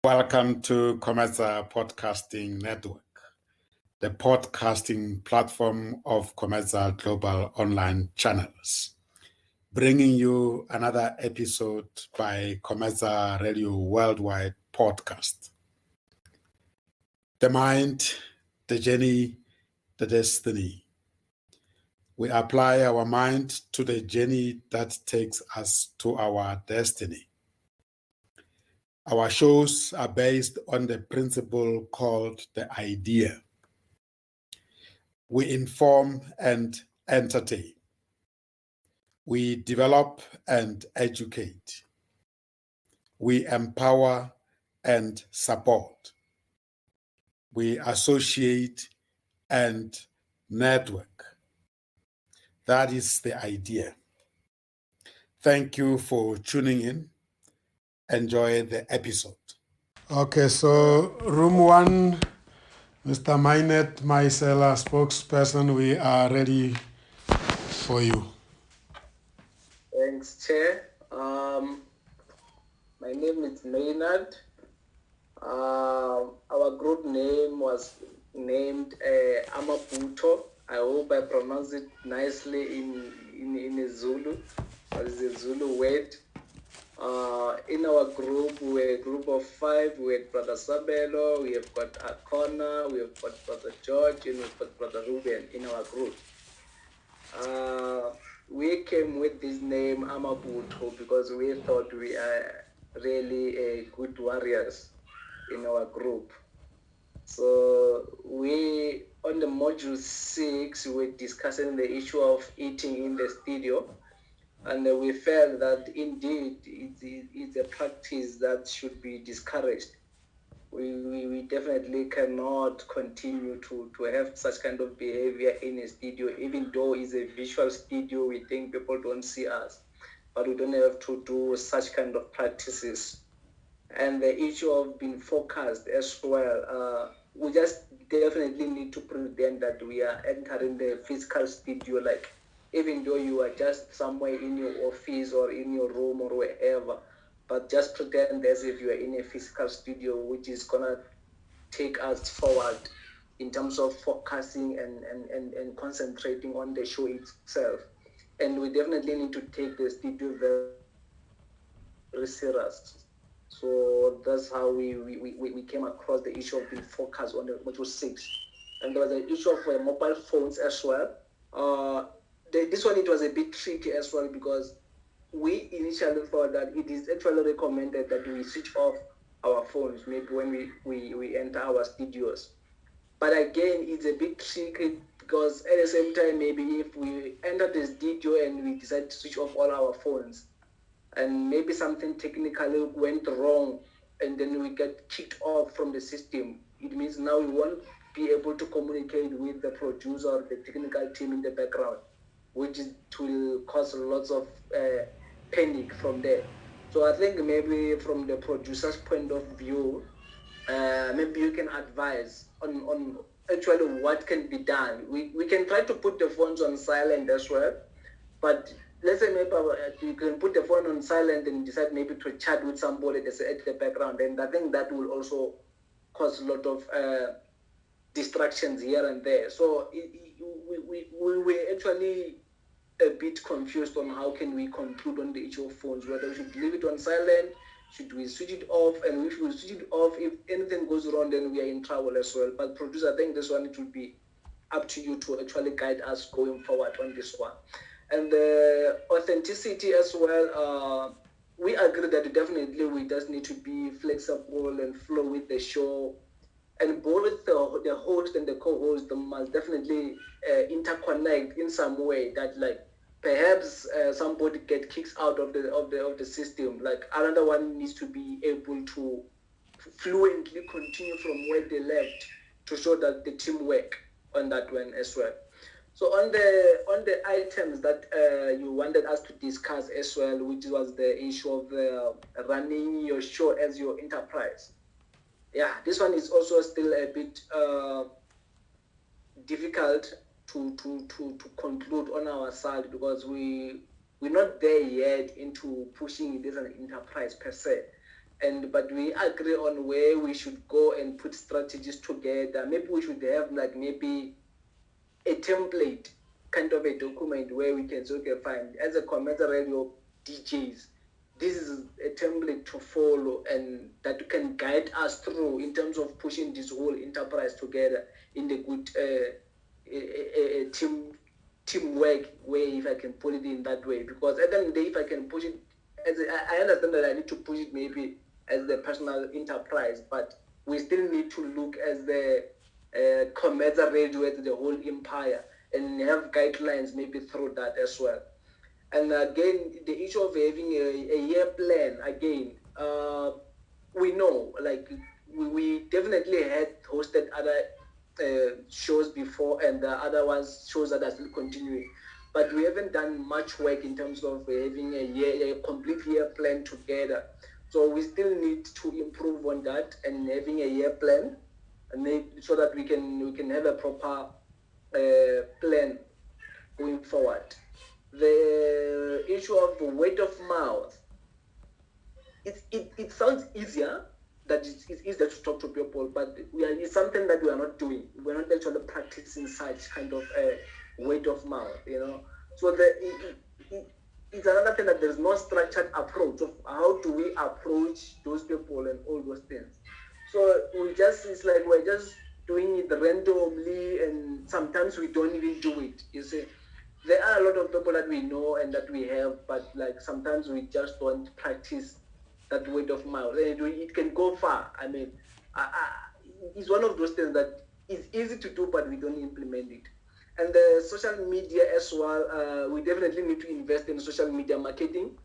Welcome to Comeza Podcasting Network, the podcasting platform of Comeza Global Online Channels, bringing you another episode by Comeza Radio Worldwide Podcast. The mind, the journey, the destiny. We apply our mind to the journey that takes us to our destiny. Our shows are based on the principle called the idea. We inform and entertain. We develop and educate. We empower and support. We associate and network. That is the idea. Thank you for tuning in. Enjoy the episode. Okay, so room one, Mr. Mainet, Maisela, spokesperson, we are ready for you. Thanks, Chair. My name is Maynard. Our group name was named Amaputo. I hope I pronounce it nicely in a Zulu. It's a Zulu word. In our group, we're a group of 5. We have Brother Sabelo, we have got Akona, we have got Brother George, and we've got Brother Ruben in our group. We came with this name Amaputo because we thought we are really good warriors in our group. So we, on the module 6, we're discussing the issue of eating in the studio. And we felt that indeed it's a practice that should be discouraged. We definitely cannot continue to have such kind of behavior in a studio, even though it's a visual studio. We think people don't see us, but we don't have to do such kind of practices. And the issue of being focused as well, we just definitely need to pretend that we are entering the physical studio, like even though you are just somewhere in your office or in your room or wherever, but just pretend as if you are in a physical studio, which is going to take us forward in terms of focusing and concentrating on the show itself. And we definitely need to take the studio very serious. So that's how we came across the issue of being focused on the module 6. And there was an issue of mobile phones as well. This one, it was a bit tricky as well because we initially thought that it is actually recommended that we switch off our phones maybe when we enter our studios. But again, it's a bit tricky because at the same time, maybe if we enter the studio and we decide to switch off all our phones and maybe something technically went wrong and then we get kicked off from the system, it means now we won't be able to communicate with the producer or the technical team in the background, which will cause lots of panic from there. So I think maybe from the producer's point of view, maybe you can advise on actually what can be done. We can try to put the phones on silent as well, but let's say maybe you can put the phone on silent and decide maybe to chat with somebody at the background, and I think that will also cause a lot of distractions here and there. So we were actually a bit confused on how can we conclude on the issue of phones, whether we should leave it on silent, should we switch it off, and if we switch it off, if anything goes wrong, then we are in trouble as well. But producer, I think this one, it will be up to you to actually guide us going forward on this one. And the authenticity as well, we agree that definitely we just need to be flexible and flow with the show. And both the host and the co-host must definitely interconnect in some way that, like, perhaps somebody get kicked out of the system. Like another one needs to be able to fluently continue from where they left to show that the teamwork on that one as well. So on the items that you wanted us to discuss as well, which was the issue of running your show as your enterprise. Yeah, this one is also still a bit difficult to conclude on our side because we're not there yet into pushing it as an enterprise per se. but we agree on where we should go and put strategies together. Maybe we should have like maybe a template, kind of a document where we can say, okay, fine, as a commercial radio DJs, this is a template to follow and that can guide us through in terms of pushing this whole enterprise together in the good teamwork way, if I can put it in that way. Because at the end of the day, if I can push it, I understand that I need to push it maybe as the personal enterprise, but we still need to look as the commercial radio as the whole empire and have guidelines maybe through that as well. And again, the issue of having a year plan, again, we know, like, we definitely had hosted other shows before, and the other ones shows that are still continuing. But we haven't done much work in terms of having a complete year plan together. So we still need to improve on that and having a year plan, and so that we can have a proper plan going forward. The issue of the word of mouth, it sounds easier, that it's easier to talk to people, but it's something that we are not doing. We're not actually practicing such kind of word of mouth, So it's another thing that there's no structured approach of how do we approach those people and all those things. So it's like we're just doing it randomly, and sometimes we don't even do it. You see, there are a lot of people that we know and that we have, but like sometimes we just don't practice that word of mouth. It can go far. I mean, it's one of those things that is easy to do, but we don't implement it. And the social media as well, we definitely need to invest in social media marketing.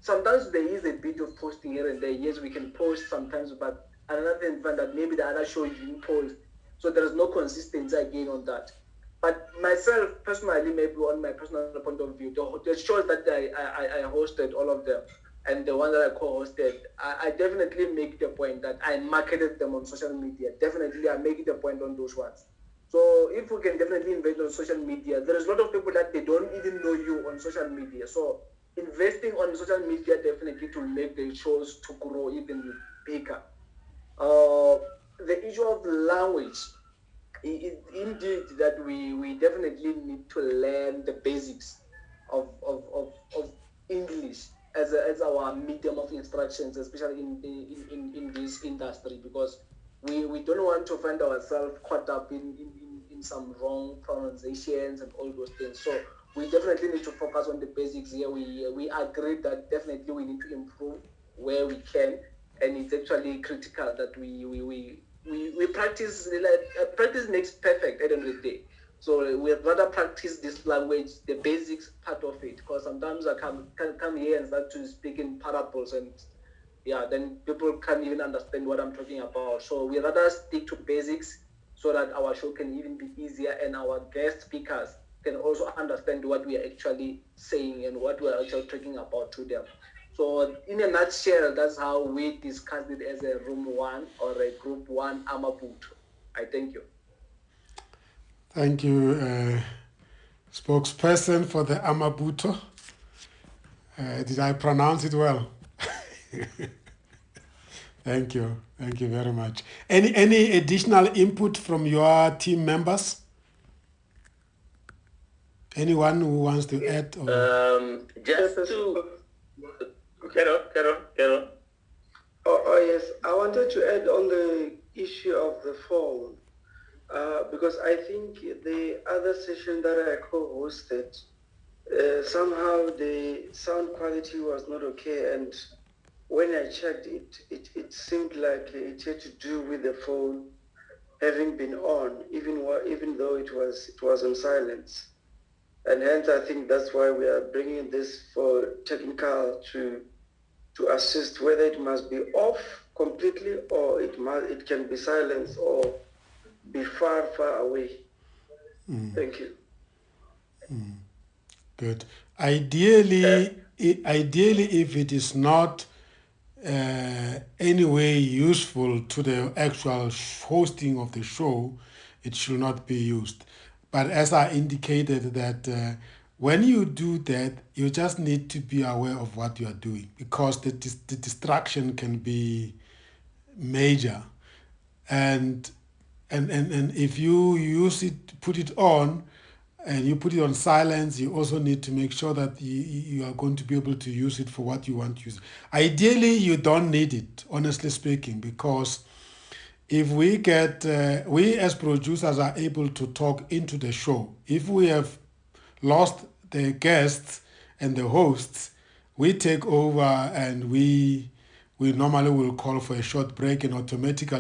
Sometimes there is a bit of posting here and there. Yes, we can post sometimes, but another thing that maybe the other show didn't post. So there is no consistency again on that. But myself, personally, maybe on my personal point of view, the shows that I hosted, all of them, and the one that I co-hosted, I definitely make the point that I marketed them on social media. Definitely, I make it a point on those ones. So if we can definitely invest on social media, there is a lot of people that they don't even know you on social media. So investing on social media definitely to make the shows to grow even bigger. The issue of language, indeed that we definitely need to learn the basics of English as our medium of instructions, especially in this industry, because we don't want to find ourselves caught up in some wrong pronunciations and all those things. So we definitely need to focus on the basics here. We agree that definitely we need to improve where we can, and it's actually critical that we practice. Practice makes perfect at the end of the day. So we'd rather practice this language, the basics part of it, because sometimes I come here and start to speak in parables, and then people can't even understand what I'm talking about. So we rather stick to basics so that our show can even be easier, and our guest speakers can also understand what we are actually saying and what we are actually talking about to them. So in a nutshell, that's how we discussed it as a room one or a group one Amabuto. I thank you. Thank you, spokesperson for the Amabuto. Did I pronounce it well? Thank you very much. Any additional input from your team members? Anyone who wants to add? Just to Carol. Oh yes, I wanted to add on the issue of the phone, because I think the other session that I co-hosted, somehow the sound quality was not okay, and when I checked it seemed like it had to do with the phone having been on, even though it was on silence. And hence I think that's why we are bringing this for technical to assist whether it must be off completely or it can be silenced or be far away. Thank you. Good. Ideally, if it is not anyway useful to the actual hosting of the show, it should not be used. But as I indicated that when you do that, you just need to be aware of what you are doing, because the distraction can be major. And if you use it, put it on, and you put it on silence, you also need to make sure that you are going to be able to use it for what you want to use. Ideally, you don't need it, honestly speaking, because if we get, we as producers are able to talk into the show. If we have lost the guests and the hosts, we take over, and we normally will call for a short break, and automatically